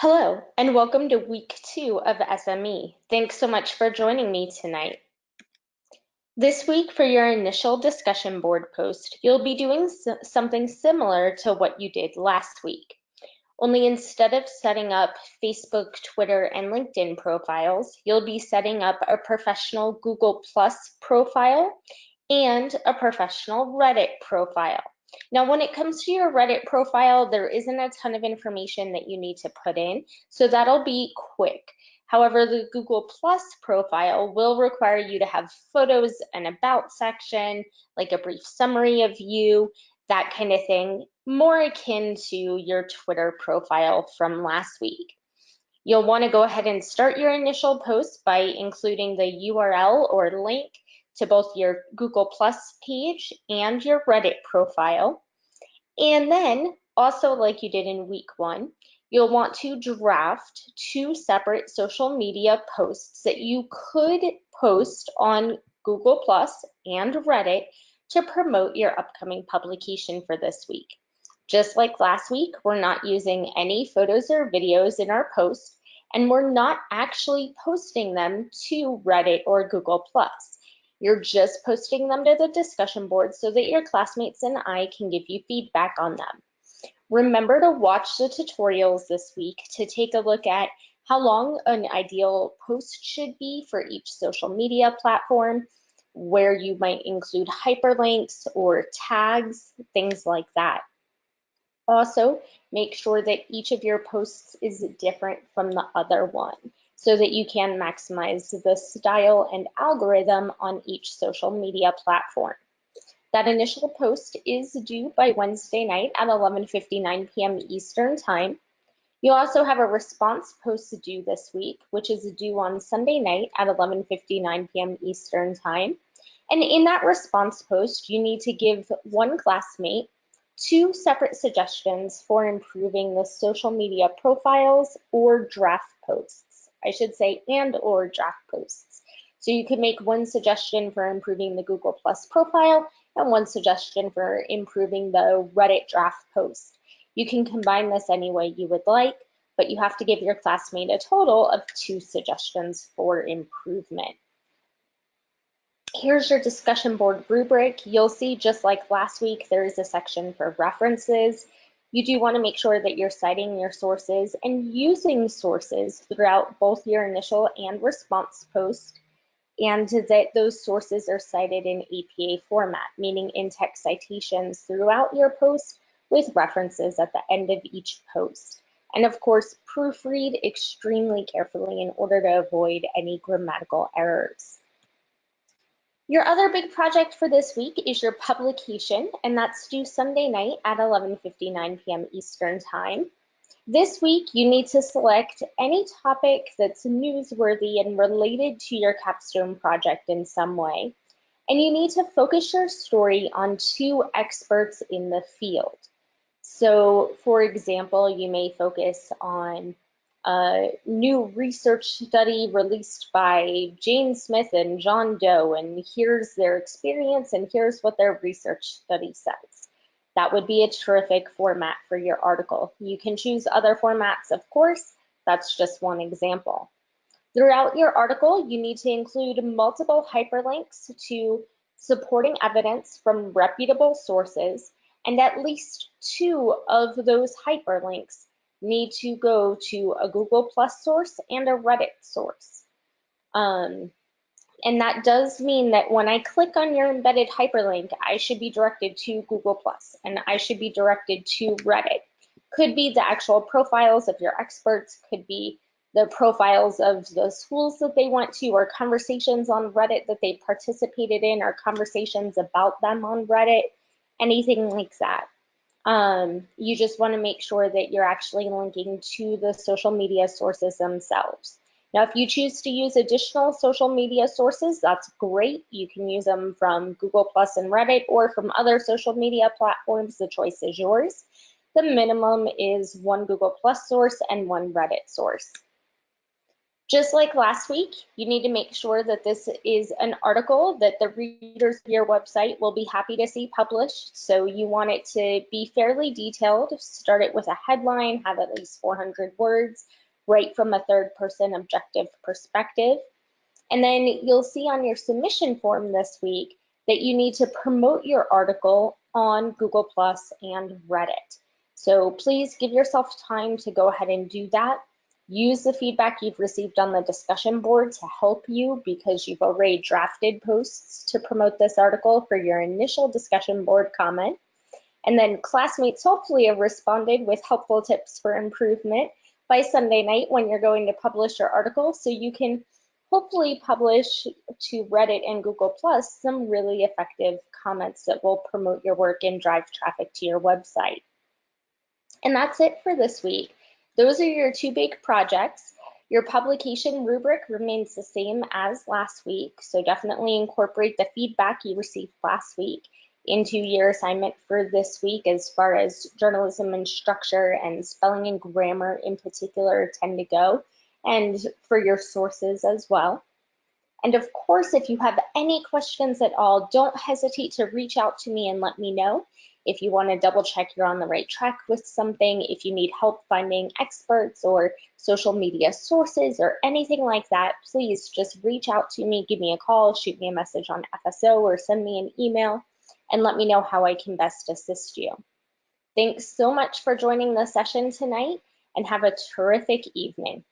Hello, and welcome to week 2 of SME. Thanks so much for joining me tonight. This week, for your initial discussion board post, you'll be doing something similar to what you did last week. Only instead of setting up Facebook, Twitter, and LinkedIn profiles, you'll be setting up a professional Google Plus profile and a professional Reddit profile. Now, when it comes to your Reddit profile, there isn't a ton of information that you need to put in, so that'll be quick. However, the Google Plus profile will require you to have photos, an about section, like a brief summary of you, that kind of thing, more akin to your Twitter profile from last week. You'll want to go ahead and start your initial post by including the URL or link to both your Google Plus page and your Reddit profile. And then, also like you did in week 1, you'll want to draft 2 separate social media posts that you could post on Google Plus and Reddit to promote your upcoming publication for this week. Just like last week, we're not using any photos or videos in our post, and we're not actually posting them to Reddit or Google Plus. You're just posting them to the discussion board so that your classmates and I can give you feedback on them. Remember to watch the tutorials this week to take a look at how long an ideal post should be for each social media platform, where you might include hyperlinks or tags, things like that. Also, make sure that each of your posts is different from the other one so that you can maximize the style and algorithm on each social media platform. That initial post is due by Wednesday night at 11:59 p.m. Eastern Time. You also have a response post due this week, which is due on Sunday night at 11:59 p.m. Eastern Time. And in that response post, you need to give one classmate 2 separate suggestions for improving the social media profiles or draft posts. I should say and or draft posts. So you could make one suggestion for improving the Google Plus profile and one suggestion for improving the Reddit draft post. You can combine this any way you would like, but you have to give your classmate a total of 2 suggestions for improvement. Here's your discussion board rubric. You'll see, just like last week, there is a section for references. You do want to make sure that you're citing your sources and using sources throughout both your initial and response post, and that those sources are cited in APA format, meaning in-text citations throughout your post with references at the end of each post. And of course, proofread extremely carefully in order to avoid any grammatical errors. Your other big project for this week is your publication, and that's due Sunday night at 11:59 p.m. Eastern Time. This week, you need to select any topic that's newsworthy and related to your capstone project in some way, and you need to focus your story on 2 experts in the field. So, for example, you may focus on a new research study released by Jane Smith and John Doe, and here's their experience and here's what their research study says. That would be a terrific format for your article. You can choose other formats, of course. That's just one example. Throughout your article, you need to include multiple hyperlinks to supporting evidence from reputable sources, and at least 2 of those hyperlinks need to go to a Google Plus source and a Reddit source. And that does mean that when I click on your embedded hyperlink, I should be directed to Google Plus and I should be directed to Reddit. Could be the actual profiles of your experts, could be the profiles of the schools that they went to, or conversations on Reddit that they participated in, or conversations about them on Reddit, anything like that. You just want to make sure that you're actually linking to the social media sources themselves. Now, if you choose to use additional social media sources, that's great. You can use them from Google Plus and Reddit or from other social media platforms. The choice is yours. The minimum is 1 Google Plus source and 1 Reddit source. Just like last week, you need to make sure that this is an article that the readers of your website will be happy to see published. So you want it to be fairly detailed. Start it with a headline, have at least 400 words, write from a third-person objective perspective. And then you'll see on your submission form this week that you need to promote your article on Google Plus and Reddit. So please give yourself time to go ahead and do that. Use the feedback you've received on the discussion board to help you because you've already drafted posts to promote this article for your initial discussion board comment. And then classmates hopefully have responded with helpful tips for improvement by Sunday night when you're going to publish your article, so you can hopefully publish to Reddit and Google Plus some really effective comments that will promote your work and drive traffic to your website. And that's it for this week. Those are your two big projects. Your publication rubric remains the same as last week, so definitely incorporate the feedback you received last week into your assignment for this week as far as journalism and structure and spelling and grammar in particular tend to go, and for your sources as well. And of course, if you have any questions at all, don't hesitate to reach out to me and let me know. If you want to double check you're on the right track with something, if you need help finding experts or social media sources or anything like that, please just reach out to me, give me a call, shoot me a message on FSO, or send me an email and let me know how I can best assist you. Thanks so much for joining the session tonight and have a terrific evening.